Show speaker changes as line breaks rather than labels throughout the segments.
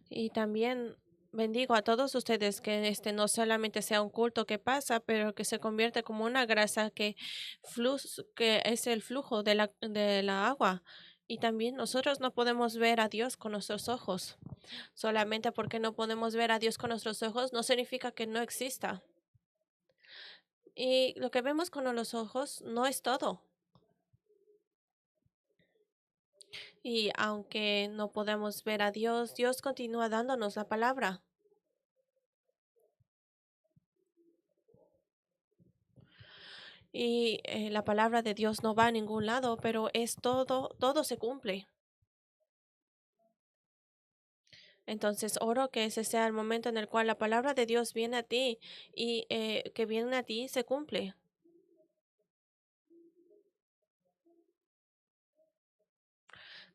Y también bendigo a todos ustedes que este no solamente sea un culto que pasa, pero que se convierte como una grasa que es el flujo de la agua. Y también nosotros no podemos ver a Dios con nuestros ojos. Solamente porque no podemos ver a Dios con nuestros ojos no significa que no exista. Y lo que vemos con los ojos no es todo. Y aunque no podemos ver a Dios, Dios continúa dándonos la palabra. Y la palabra de Dios no va a ningún lado, pero es todo se cumple. Entonces oro que ese sea el momento en el cual la palabra de Dios viene a ti y que viene a ti se cumple.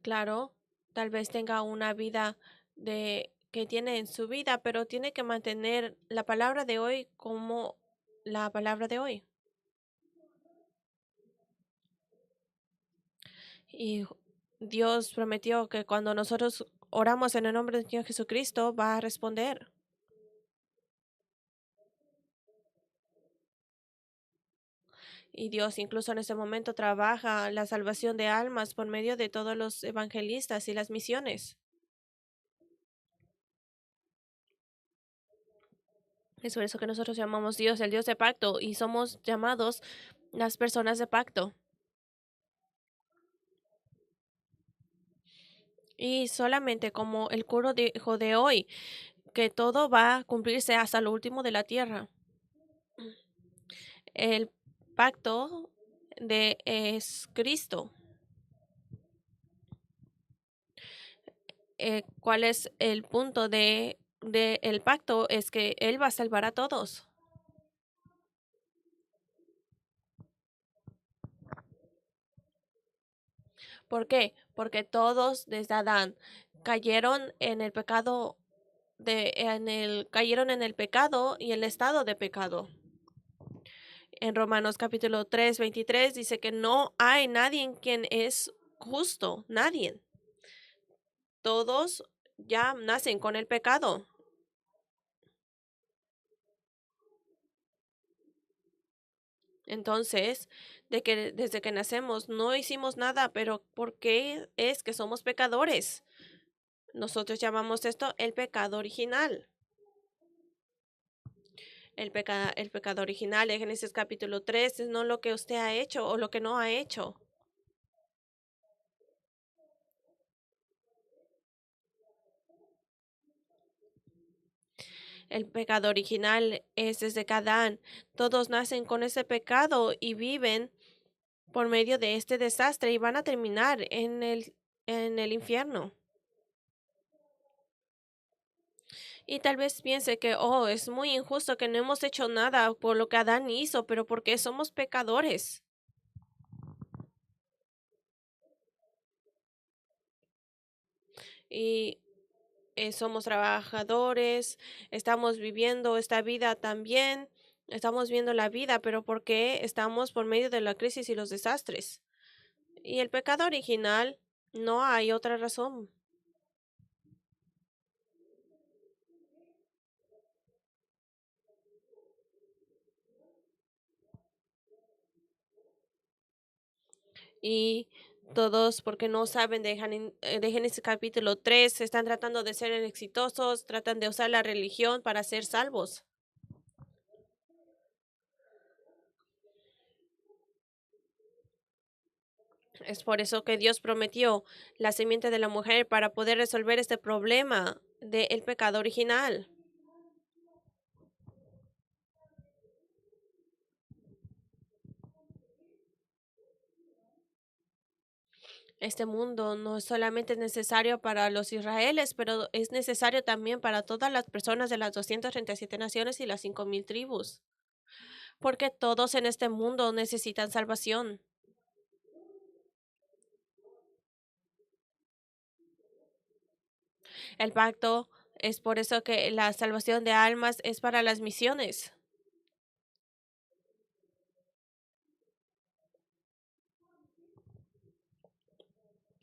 Claro, tal vez tenga una vida de que tiene en su vida, pero tiene que mantener la palabra de hoy como la palabra de hoy. Y Dios prometió que cuando nosotros oramos en el nombre del Señor Jesucristo, va a responder. Y Dios incluso en ese momento trabaja la salvación de almas por medio de todos los evangelistas y las misiones. Es por eso que nosotros llamamos Dios el Dios de pacto y somos llamados las personas de pacto. Y solamente como el curo dijo de hoy, que todo va a cumplirse hasta lo último de la tierra. El pacto de es Cristo. ¿Cuál es el punto de el pacto? Es que Él va a salvar a todos. ¿Por qué? Porque todos desde Adán cayeron en el pecado cayeron en el pecado y el estado de pecado. En Romanos capítulo 3:23 dice que no hay nadie en quien es justo, nadie. Todos ya nacen con el pecado. Entonces, desde que nacemos no hicimos nada, pero ¿por qué es que somos pecadores? Nosotros llamamos esto el pecado original. El pecado original de Génesis capítulo 3 es no lo que usted ha hecho o lo que no ha hecho. El pecado original es desde que Adán. Todos nacen con ese pecado y viven por medio de este desastre y van a terminar en el infierno. Y tal vez piense que, oh, es muy injusto que no hemos hecho nada por lo que Adán hizo, pero porque somos pecadores. Y somos trabajadores, estamos viviendo esta vida también, estamos viendo la vida, pero porque estamos por medio de la crisis y los desastres. Y el pecado original, no hay otra razón. Y todos, porque no saben de Génesis capítulo 3 están tratando de ser exitosos, tratan de usar la religión para ser salvos. Es por eso que Dios prometió la simiente de la mujer para poder resolver este problema del pecado original. Este mundo no es solamente necesario para los israelíes, pero es necesario también para todas las personas de las 237 naciones y las 5000 tribus, porque todos en este mundo necesitan salvación. El pacto es por eso que la salvación de almas es para las misiones.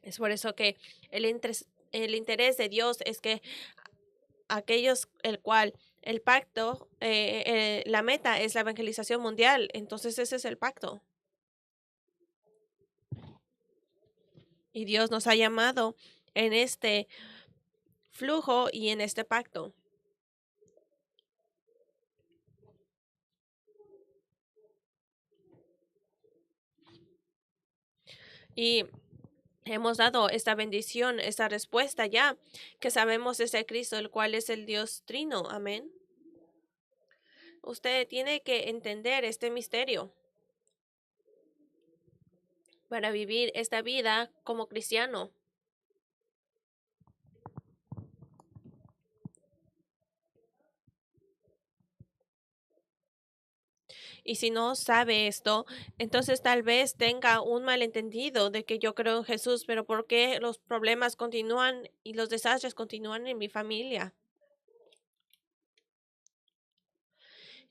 Es por eso que el interés de Dios es que aquellos el cual el pacto, la meta es la evangelización mundial. Entonces ese es el pacto. Y Dios nos ha llamado en este flujo y en este pacto. Y hemos dado esta bendición, esta respuesta ya, que sabemos es el Cristo, el cual es el Dios trino. Amén. Usted tiene que entender este misterio para vivir esta vida como cristiano. Y si no sabe esto, entonces tal vez tenga un malentendido de que yo creo en Jesús, pero ¿por qué los problemas continúan y los desastres continúan en mi familia?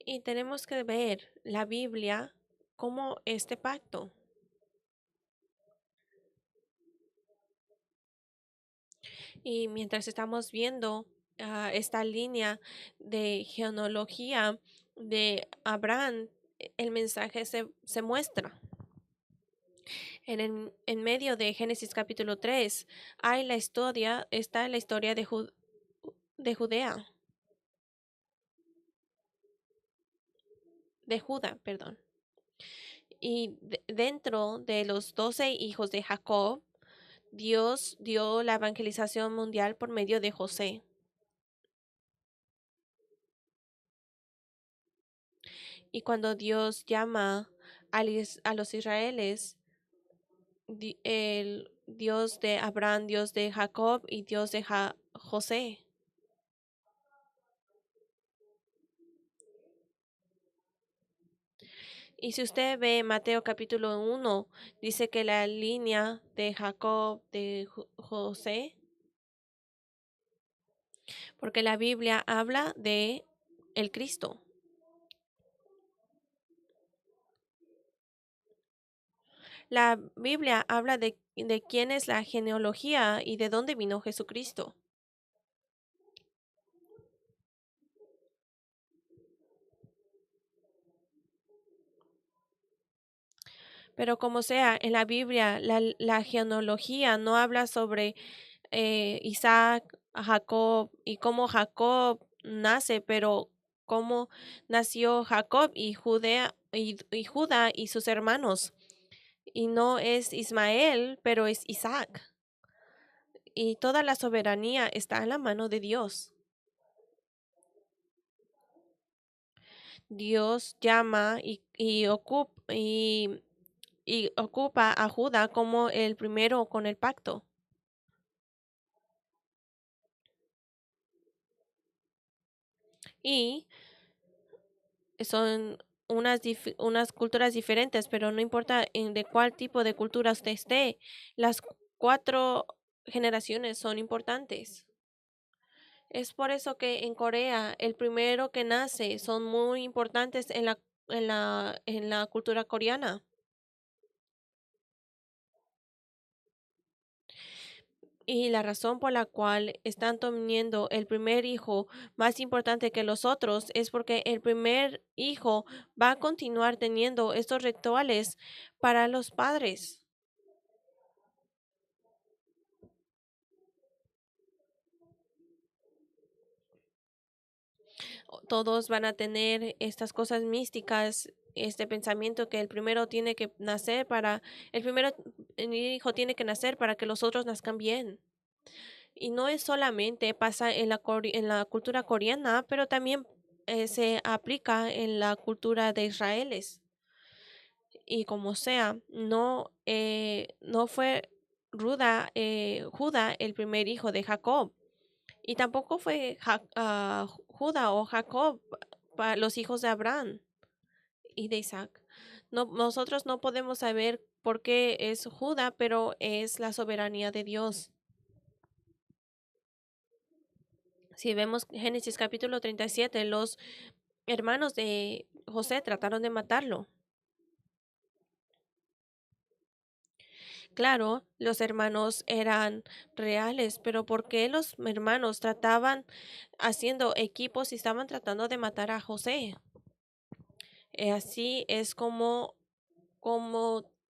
Y tenemos que ver la Biblia como este pacto. Y mientras estamos viendo esta línea de genealogía de Abraham, el mensaje se muestra. En medio de Génesis capítulo 3 hay la historia, está la historia de Judea, de Judá, perdón. Y dentro de los 12 hijos de Jacob, Dios dio la evangelización mundial por medio de José. Y cuando Dios llama a los israelíes, el Dios de Abraham, Dios de Jacob y Dios de José. Y si usted ve Mateo capítulo 1, dice que la línea de Jacob, de José, porque la Biblia habla de el Cristo. La Biblia habla de quién es la genealogía y de dónde vino Jesucristo. Pero como sea, en la Biblia la genealogía no habla sobre Isaac, Jacob y cómo Jacob nace, pero cómo nació Jacob y Judá y sus hermanos. Y no es Ismael, pero es Isaac. Y toda la soberanía está en la mano de Dios. Dios llama y ocupa a Judá como el primero con el pacto. Y son unas culturas diferentes, pero no importa de cuál tipo de cultura usted esté, las cuatro generaciones son importantes. Es por eso que en Corea el primero que nace son muy importantes en la cultura coreana. Y la razón por la cual están teniendo el primer hijo más importante que los otros es porque el primer hijo va a continuar teniendo estos rituales para los padres. Todos van a tener estas cosas místicas, este pensamiento que el hijo tiene que nacer para que los otros nazcan bien. Y no es solamente pasa en en la cultura coreana, pero también se aplica en la cultura de Israeles. Y como sea, no fue Judá el primer hijo de Jacob. Y tampoco fue Judá o Jacob para los hijos de Abraham y de Isaac. No, nosotros no podemos saber por qué es Judá, pero es la soberanía de Dios. Si vemos Génesis capítulo 37, los hermanos de José trataron de matarlo. Claro, los hermanos eran reales, pero ¿por qué los hermanos trataban haciendo equipos y estaban tratando de matar a José? Así es como,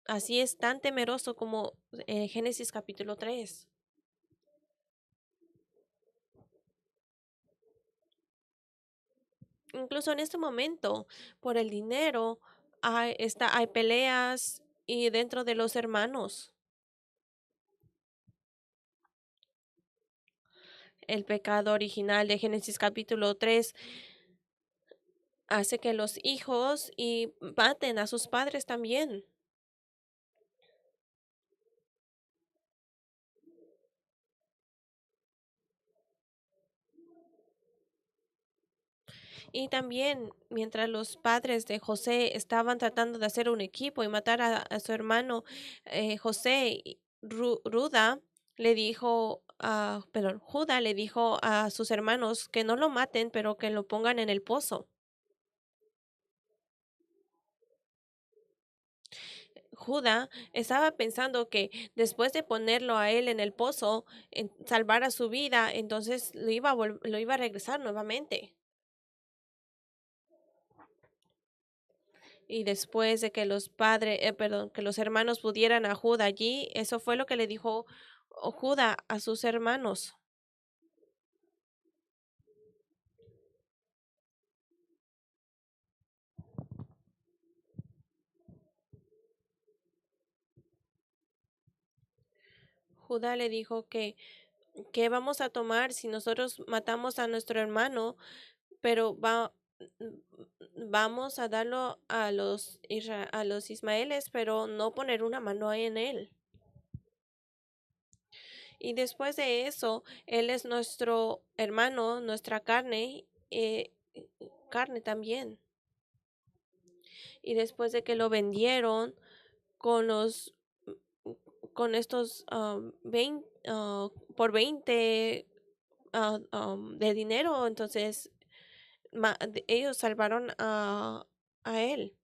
así es tan temeroso como Génesis capítulo 3. Incluso en este momento, por el dinero, hay peleas y dentro de los hermanos. El pecado original de Génesis capítulo 3 hace que los hijos y maten a sus padres también. Y también, mientras los padres de José estaban tratando de hacer un equipo y matar a su hermano José, Ruda le dijo, perdón, Judá le dijo a sus hermanos que no lo maten, pero que lo pongan en el pozo. Judá estaba pensando que después de ponerlo a él en el pozo, salvar a su vida, entonces lo iba a regresar nuevamente. Y después de que los padres, perdón, que los hermanos pudieran a Judá allí, eso fue lo que le dijo Judá a sus hermanos. Judá le dijo que, ¿qué vamos a tomar si nosotros matamos a nuestro hermano, pero vamos a darlo a a los ismaeles, pero no poner una mano en él? Y después de eso, él es nuestro hermano, nuestra carne, carne también. Y después de que lo vendieron con los con estos 20, por 20 de dinero, entonces ellos salvaron a él.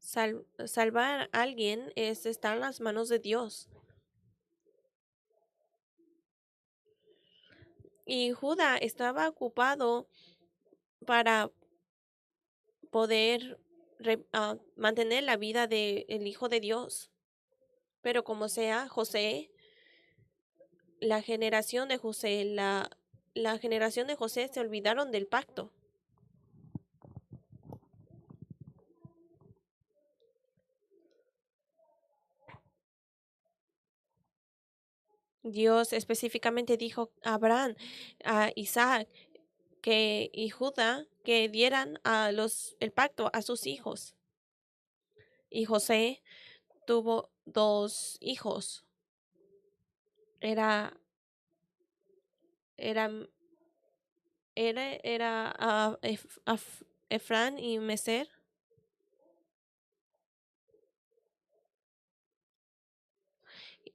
Salvar a alguien está en las manos de Dios. Y Judá estaba ocupado para poder mantener la vida del Hijo de Dios. Pero como sea, José, la generación de José, la generación de José se olvidaron del pacto. Dios específicamente dijo a Abraham, a Isaac y Judá que dieran el pacto a sus hijos. Y José tuvo dos hijos. Era, era, era Efrán y Meser.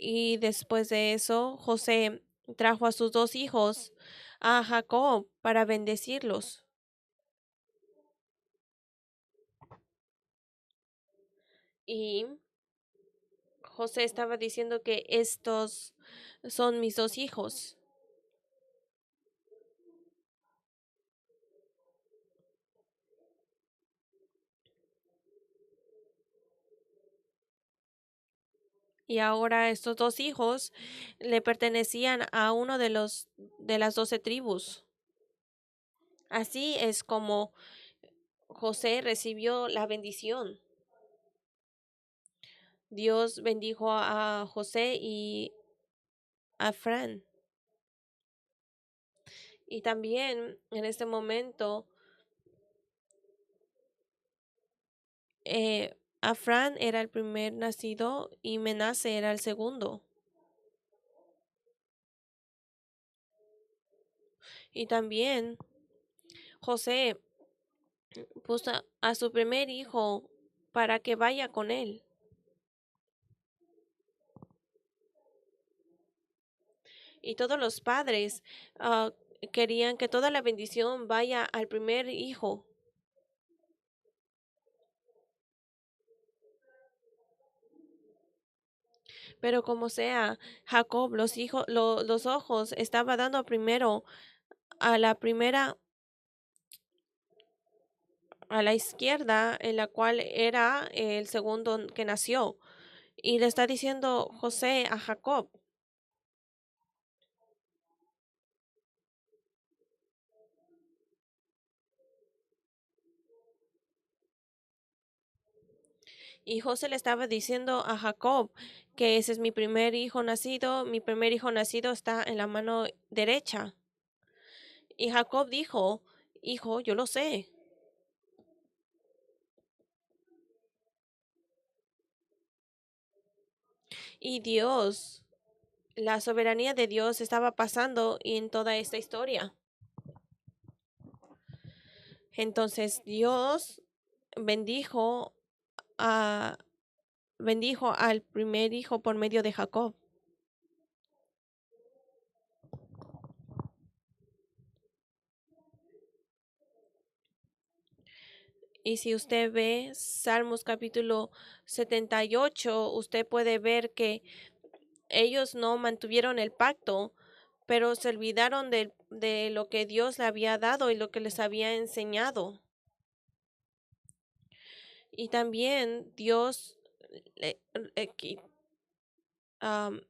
Y después de eso, José trajo a sus dos hijos a Jacob para bendecirlos. Y José estaba diciendo que estos son mis dos hijos. Y ahora estos dos hijos le pertenecían a uno de las 12 tribus. Así es como José recibió la bendición. Dios bendijo a José y a Fran. Y también en este momento, Afran era el primer nacido y Menase era el segundo. Y también José puso a su primer hijo para que vaya con él. Y todos los padres querían que toda la bendición vaya al primer hijo. Pero como sea, Jacob, los ojos, estaba dando primero a la primera, a la izquierda, en la cual era el segundo que nació. Y le está diciendo José a Jacob. Y José le estaba diciendo a Jacob que ese es mi primer hijo nacido está en la mano derecha. Y Jacob dijo, hijo, yo lo sé. Y Dios, la soberanía de Dios estaba pasando en toda esta historia. Entonces Dios bendijo a bendijo al primer hijo por medio de Jacob. Y si usted ve Salmos capítulo 78, usted puede ver que ellos no mantuvieron el pacto, pero se olvidaron de lo que Dios le había dado y lo que les había enseñado. Y también Dios le- eh, qui- am,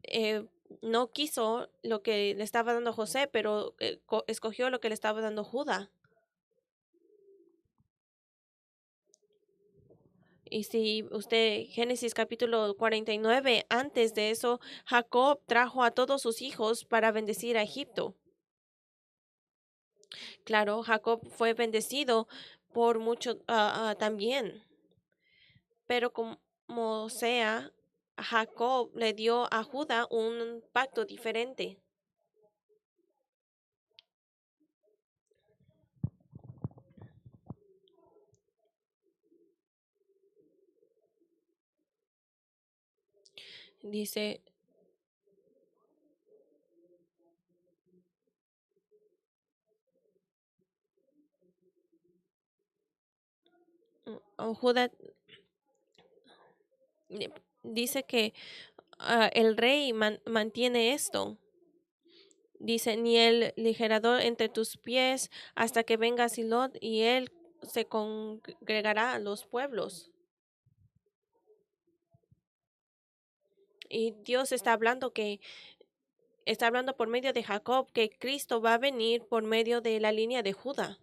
no quiso lo que le estaba dando José, pero escogió lo que le estaba dando Judá. Y si usted, Génesis capítulo 49, antes de eso, Jacob trajo a todos sus hijos para bendecir a Egipto. Claro, Jacob fue bendecido por mucho también, pero como sea, Jacob le dio a Judá un pacto diferente. Dice, Judá dice que el rey mantiene esto. Dice, ni el ligerador entre tus pies hasta que venga Silot y él se congregará a los pueblos. Y Dios está hablando por medio de Jacob que Cristo va a venir por medio de la línea de Judá.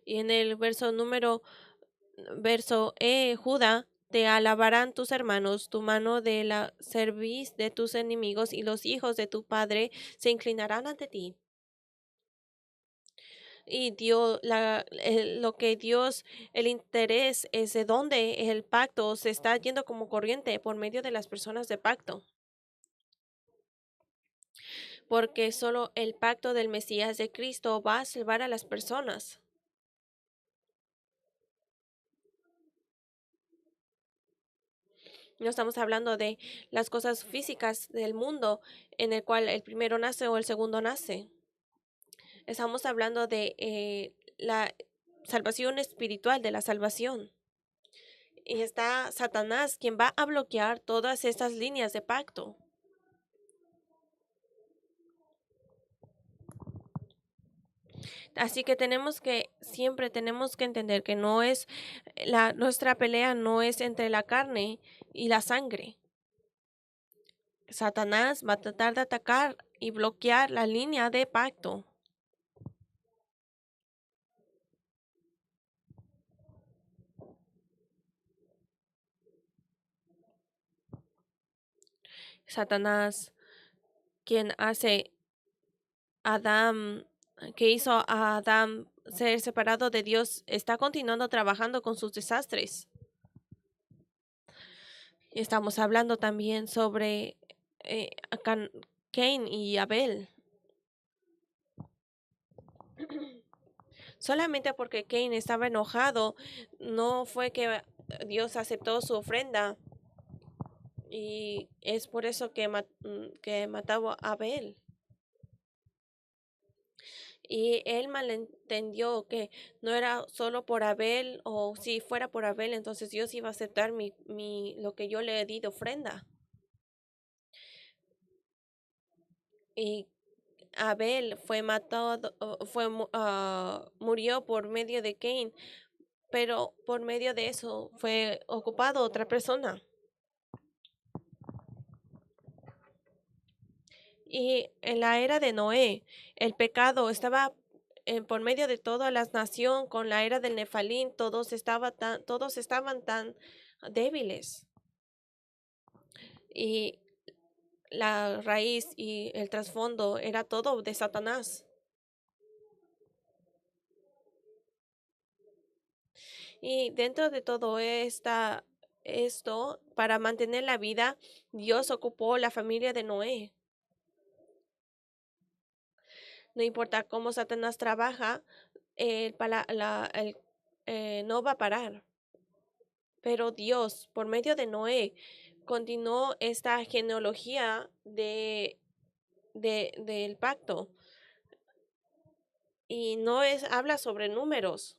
Y en el verso Judá, te alabarán tus hermanos, tu mano de la cerviz de tus enemigos y los hijos de tu padre se inclinarán ante ti. Y Dios, lo que Dios, el interés es de dónde el pacto se está yendo como corriente por medio de las personas de pacto. Porque solo el pacto del Mesías de Cristo va a salvar a las personas. No estamos hablando de las cosas físicas del mundo en el cual el primero nace o el segundo nace. Estamos hablando de la salvación espiritual, de la salvación. Y está Satanás quien va a bloquear todas estas líneas de pacto. Así que siempre tenemos que entender que no es nuestra pelea no es entre la carne y la sangre. Satanás va a tratar de atacar y bloquear la línea de pacto. Satanás, quien hace Adán, que hizo a Adán ser separado de Dios, está continuando trabajando con sus desastres. Estamos hablando también sobre a Cain y Abel. Solamente porque Cain estaba enojado, no fue que Dios aceptó su ofrenda y es por eso que mataba a Abel. Y él malentendió que no era solo por Abel, o si fuera por Abel, entonces Dios iba a aceptar lo que yo le di de ofrenda. Y Abel fue matado, murió por medio de Cain, pero por medio de eso fue ocupado otra persona. Y en la era de Noé, el pecado estaba por medio de toda la nación. Con la era del Nefalín, todos estaban tan débiles. Y la raíz y el trasfondo era todo de Satanás. Y dentro de todo esto, para mantener la vida, Dios ocupó la familia de Noé. No importa cómo Satanás trabaja, no va a parar. Pero Dios, por medio de Noé, continuó esta genealogía del pacto. Y no habla sobre números.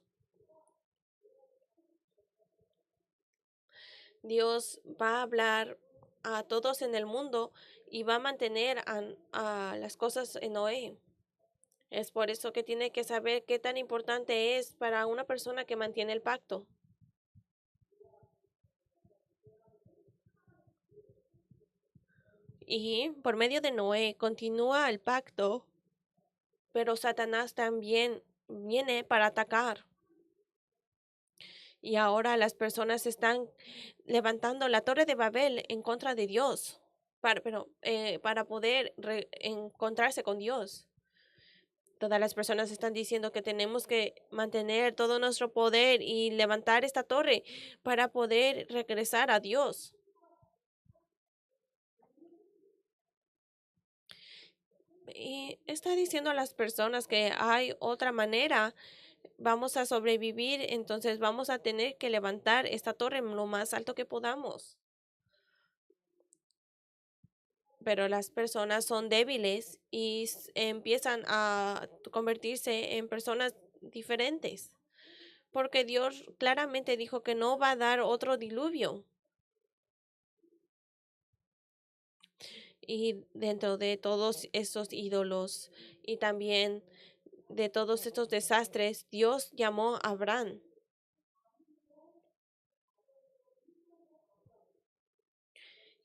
Dios va a hablar a todos en el mundo y va a mantener a las cosas en Noé. Es por eso que tiene que saber qué tan importante es para una persona que mantiene el pacto. Y por medio de Noé continúa el pacto, pero Satanás también viene para atacar. Y ahora las personas están levantando la torre de Babel en contra de Dios, para poder encontrarse con Dios. Todas las personas están diciendo que tenemos que mantener todo nuestro poder y levantar esta torre para poder regresar a Dios. Y está diciendo a las personas que hay otra manera, vamos a sobrevivir, entonces vamos a tener que levantar esta torre lo más alto que podamos. Pero las personas son débiles y empiezan a convertirse en personas diferentes, porque Dios claramente dijo que no va a dar otro diluvio. Y dentro de todos estos ídolos y también de todos estos desastres, Dios llamó a Abraham.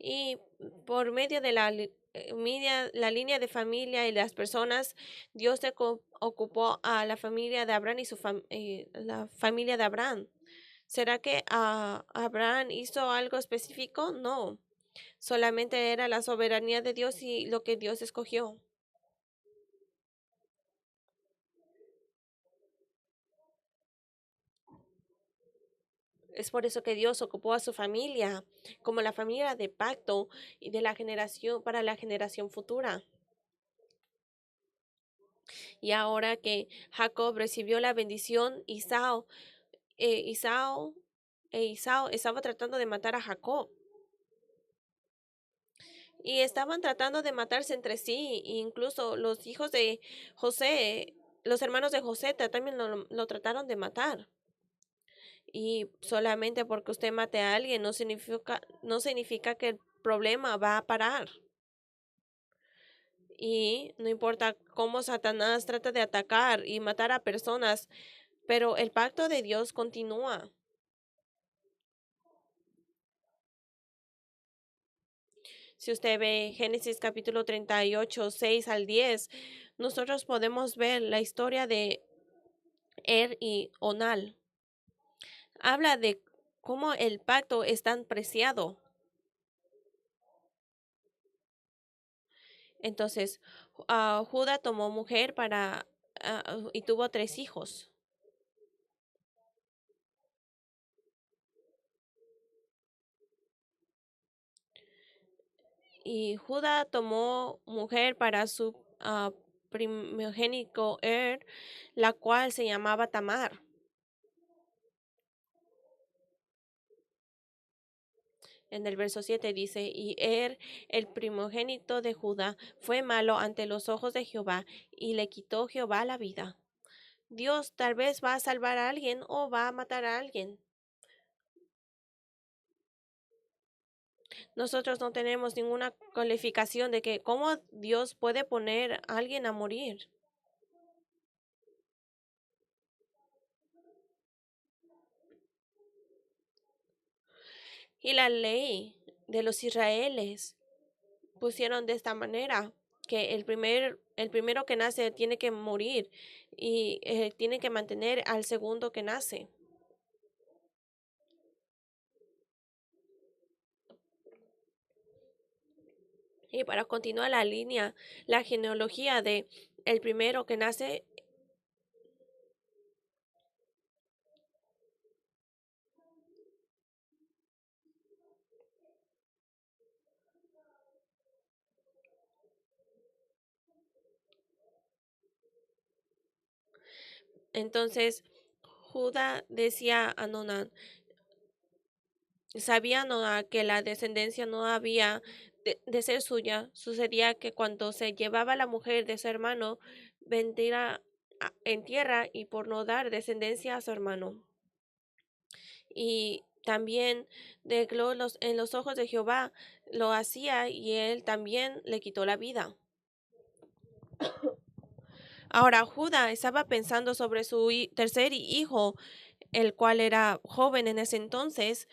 Y por medio de la línea de familia y las personas, Dios ocupó a la familia de Abraham y la familia de Abraham. ¿Será que Abraham hizo algo específico? No, solamente era la soberanía de Dios y lo que Dios escogió. Es por eso que Dios ocupó a su familia como la familia de pacto y de la generación para la generación futura. Y ahora que Jacob recibió la bendición, Isao estaba tratando de matar a Jacob. Y estaban tratando de matarse entre sí. E incluso los hijos de José, los hermanos de José también lo trataron de matar. Y solamente porque usted mate a alguien no significa que el problema va a parar. Y no importa cómo Satanás trata de atacar y matar a personas, pero el pacto de Dios continúa. Si usted ve Génesis capítulo 38, 6 al 10, nosotros podemos ver la historia de y Onal. Habla de cómo el pacto es tan preciado. Entonces, Judá tomó mujer y tuvo 3 hijos. Y Judá tomó mujer para su primogénito la cual se llamaba Tamar. En el verso 7 dice, y el primogénito de Judá, fue malo ante los ojos de Jehová, y le quitó Jehová la vida. Dios tal vez va a salvar a alguien o va a matar a alguien. Nosotros no tenemos ninguna calificación de que cómo Dios puede poner a alguien a morir. Y la ley de los israelíes pusieron de esta manera que el primero que nace tiene que morir y tiene que mantener al segundo que nace. Y para continuar la línea, la genealogía de el primero que nace, entonces Judá decía a Nonan, sabía Noah que la descendencia no había de ser suya, sucedía que cuando se llevaba la mujer de su hermano, vendría en tierra y por no dar descendencia a su hermano. Y también declaró en los ojos de Jehová lo hacía y él también le quitó la vida. Ahora Judá estaba pensando sobre su tercer hijo, el cual era joven en ese entonces,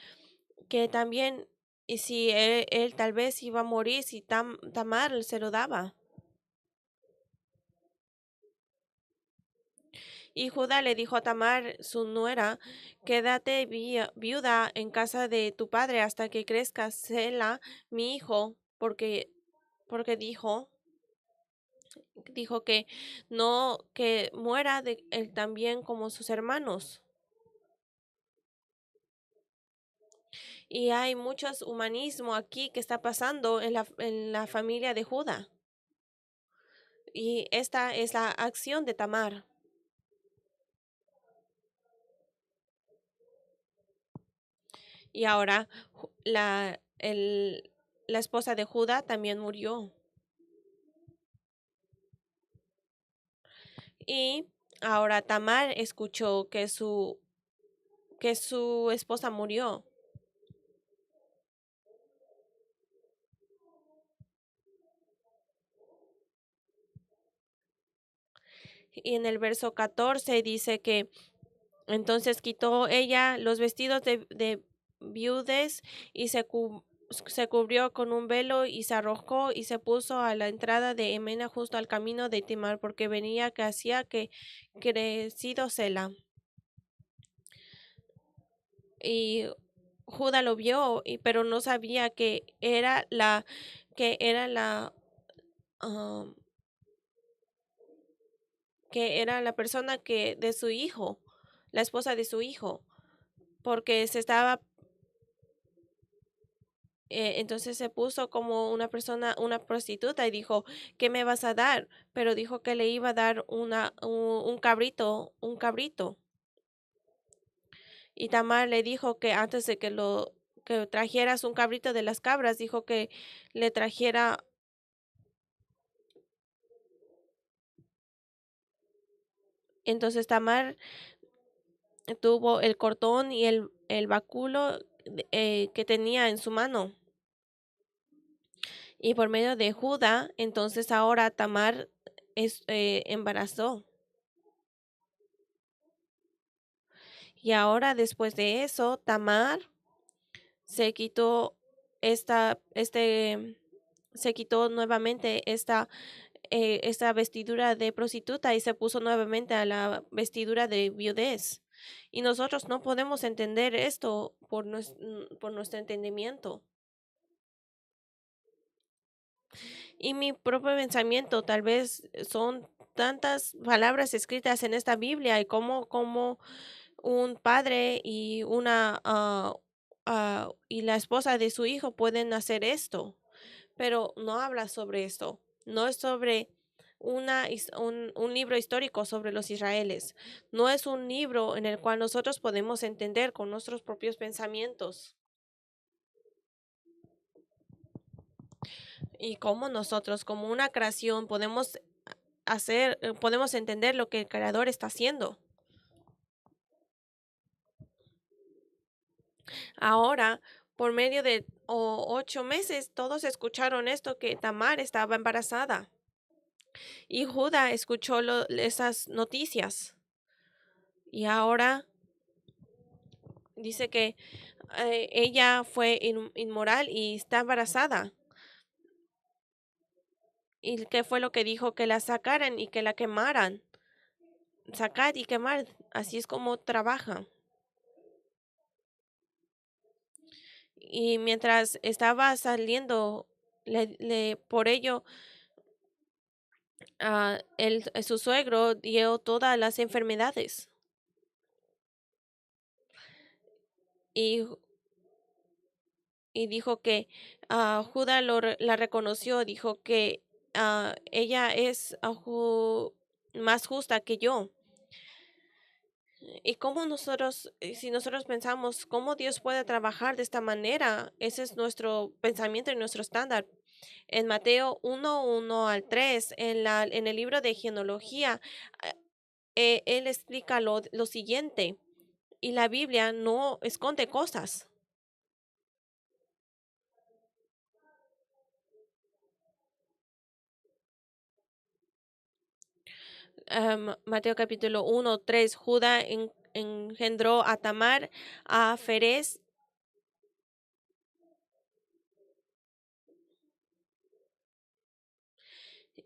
que también, y si él tal vez iba a morir si Tamar se lo daba. Y Judá le dijo a Tamar, su nuera, quédate viuda en casa de tu padre hasta que crezca Sela, mi hijo, porque dijo que no, que muera de él también como sus hermanos. Y hay muchos humanismo aquí que está pasando en la familia de Judá. Y esta es la acción de Tamar. Y ahora la esposa de Judá también murió. Y ahora Tamar escuchó que su esposa murió. Y en el verso 14 dice que entonces quitó ella los vestidos de viudes y se cubrió con un velo y se arrojó y se puso a la entrada de Emena justo al camino de Timar porque venía que hacía que crecido Sela. Y Judá lo vio, pero no sabía que era um, que era la persona que de su hijo, la esposa de su hijo, porque entonces se puso como una persona, una prostituta y dijo, ¿qué me vas a dar? Pero dijo que le iba a dar un cabrito, un cabrito. Y Tamar le dijo que antes de que trajeras un cabrito de las cabras, dijo que le trajera. Entonces Tamar tuvo el cortón y el báculo que tenía en su mano. Y por medio de Judá, entonces ahora Tamar embarazó. Y ahora después de eso, Tamar se quitó esta, este, se quitó nuevamente esta vestidura de prostituta y se puso nuevamente a la vestidura de viudez. Y nosotros no podemos entender esto por nuestro entendimiento. Y mi propio pensamiento, tal vez son tantas palabras escritas en esta Biblia y como un padre y y la esposa de su hijo pueden hacer esto, pero no habla sobre esto. No es sobre un libro histórico sobre los israelíes. No es un libro en el cual nosotros podemos entender con nuestros propios pensamientos. y cómo nosotros, como una creación, podemos entender lo que el Creador está haciendo. Ahora, por medio de 8 meses, todos escucharon esto, que Tamar estaba embarazada. Y Judá escuchó esas noticias. Y ahora dice que ella fue inmoral y está embarazada. ¿Y qué fue lo que dijo? Que la sacaran y que la quemaran. Sacar y quemar. Así es como trabaja. Y mientras estaba saliendo, por ello, su suegro dio todas las enfermedades. Y, y dijo que Judá la reconoció, dijo que ella es más justa que yo. Y cómo nosotros, si nosotros pensamos cómo Dios puede trabajar de esta manera, ese es nuestro pensamiento y nuestro estándar. En Mateo 1:1 al 3, en el libro de genealogía, él explica lo siguiente, y la Biblia no esconde cosas. Mateo capítulo 1:3, Judá engendró a Tamar, a Ferez,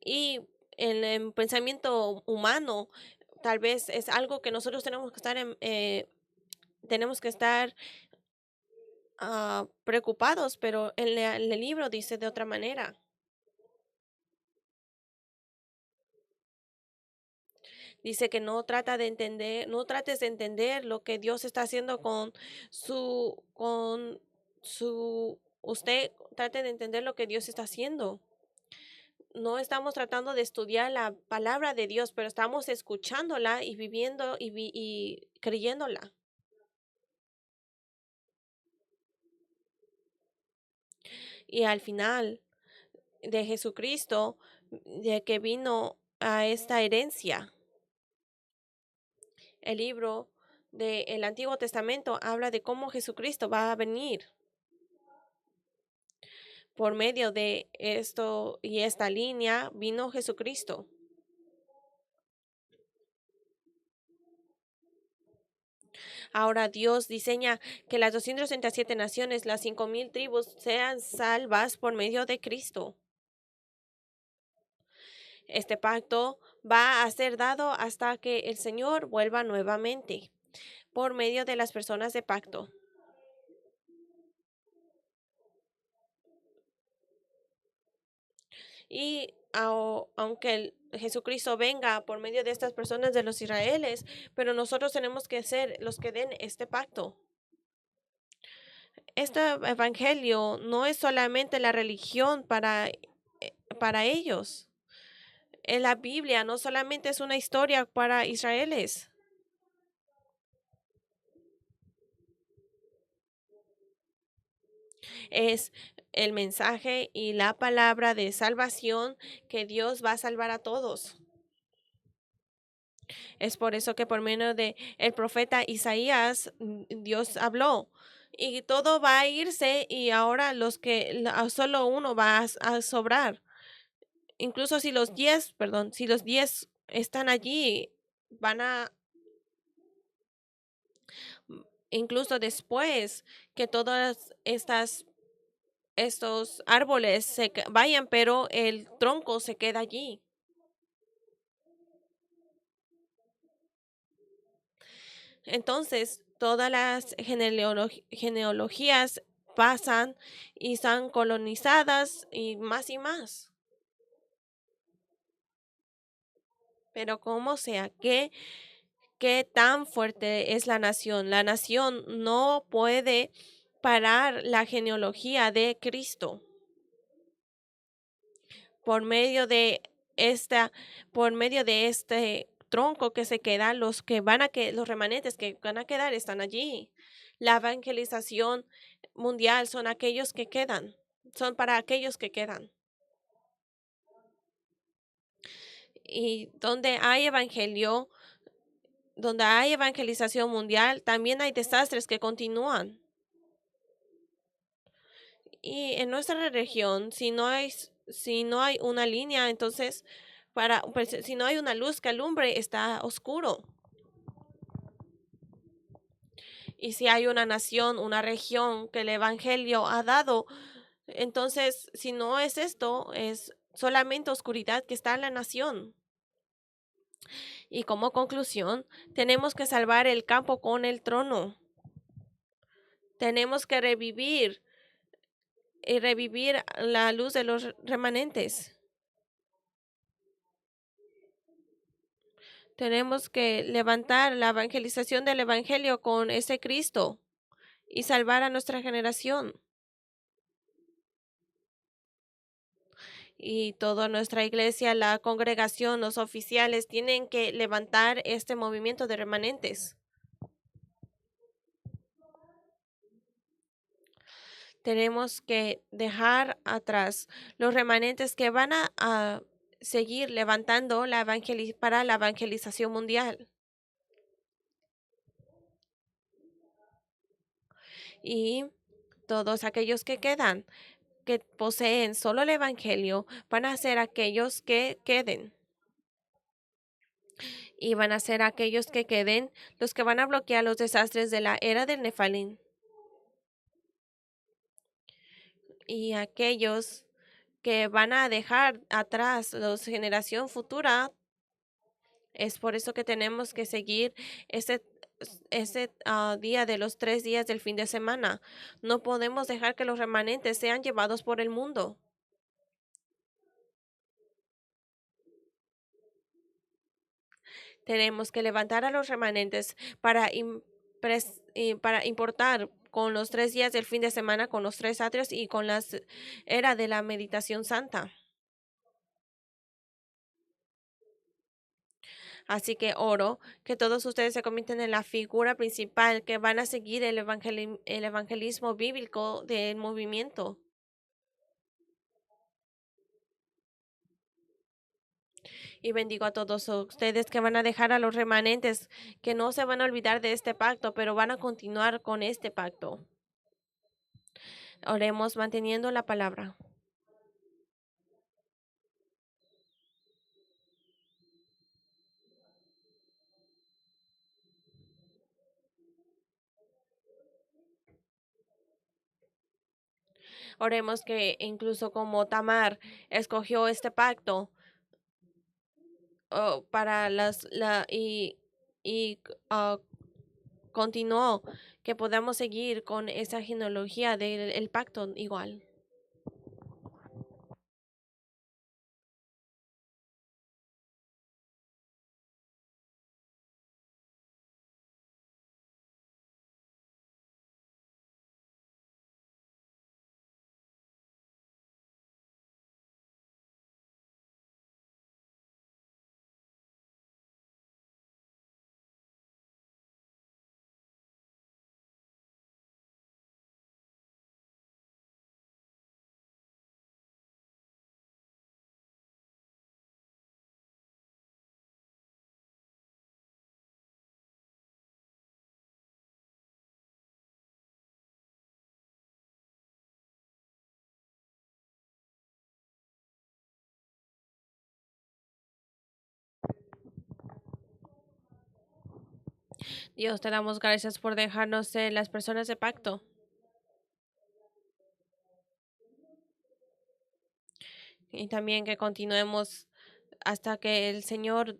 y en el pensamiento humano, tal vez es algo que nosotros tenemos que estar preocupados, pero el libro dice de otra manera. Dice que no trates de entender lo que Dios está haciendo usted trate de entender lo que Dios está haciendo. No estamos tratando de estudiar la palabra de Dios, pero estamos escuchándola y viviendo y creyéndola. Y al final de Jesucristo, de que vino a esta herencia, el libro del Antiguo Testamento habla de cómo Jesucristo va a venir. Por medio de esto y esta línea vino Jesucristo. Ahora Dios diseña que las 237 naciones, las 5,000 tribus, sean salvas por medio de Cristo. Este pacto va a ser dado hasta que el Señor vuelva nuevamente por medio de las personas de pacto. Y aunque Jesucristo venga por medio de estas personas de los israelíes, pero nosotros tenemos que ser los que den este pacto. Este evangelio no es solamente la religión para ellos. En la Biblia no solamente es una historia para israelíes. Es el mensaje y la palabra de salvación, que Dios va a salvar a todos. Es por eso que por medio de el profeta Isaías, Dios habló. Y todo va a irse, y ahora solo uno va a sobrar. Incluso si los 10, perdón, si los 10 están allí, van a, incluso después que todas estos árboles vayan, pero el tronco se queda allí. Entonces, todas las genealogías pasan y son colonizadas y más y más. Pero como sea, qué tan fuerte es la nación. La nación no puede parar la genealogía de Cristo. Por medio de por medio de este tronco que se queda, los remanentes que van a quedar están allí. La evangelización mundial son aquellos que quedan, son para aquellos que quedan. Y donde hay evangelio, donde hay evangelización mundial, también hay desastres que continúan. Y en nuestra región, si no hay una línea, entonces, pues, si no hay una luz que alumbre, está oscuro. Y si hay una nación, una región que el evangelio ha dado, entonces, si no es esto, es solamente oscuridad que está en la nación. Y como conclusión, tenemos que salvar el campo con el trono. Tenemos que revivir y revivir la luz de los remanentes. Tenemos que levantar la evangelización del evangelio con ese Cristo y salvar a nuestra generación. Y toda nuestra iglesia, la congregación, los oficiales tienen que levantar este movimiento de remanentes. Tenemos que dejar atrás los remanentes que van a seguir levantando para la evangelización mundial. Y todos aquellos que quedan, que poseen solo el evangelio, van a ser aquellos que queden. Y van a ser aquellos que queden los que van a bloquear los desastres de la era del Nefalín. Y aquellos que van a dejar atrás la generación futura. Es por eso que tenemos que seguir ese día de los 3 días del fin de semana. No podemos dejar que los remanentes sean llevados por el mundo. Tenemos que levantar a los remanentes para importar con los 3 días del fin de semana, con los 3 atrios y con la era de la meditación santa. Así que oro que todos ustedes se convierten en la figura principal que van a seguir el evangelismo bíblico del movimiento. Y bendigo a todos ustedes que van a dejar a los remanentes, que no se van a olvidar de este pacto, pero van a continuar con este pacto. Oremos manteniendo la palabra. Oremos que incluso como Tamar escogió este pacto para y continuó, que podamos seguir con esa genealogía del pacto igual. Dios, te damos gracias por dejarnos ser las personas de pacto. Y también que continuemos hasta que el Señor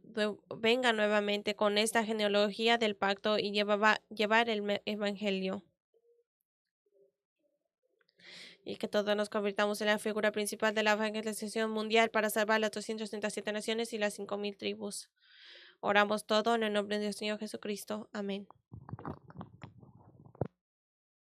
venga nuevamente con esta genealogía del pacto y llevar el evangelio. Y que todos nos convirtamos en la figura principal de la evangelización mundial para salvar las 237 naciones y las 5,000 tribus. Oramos todo en el nombre del Señor Jesucristo. Amén.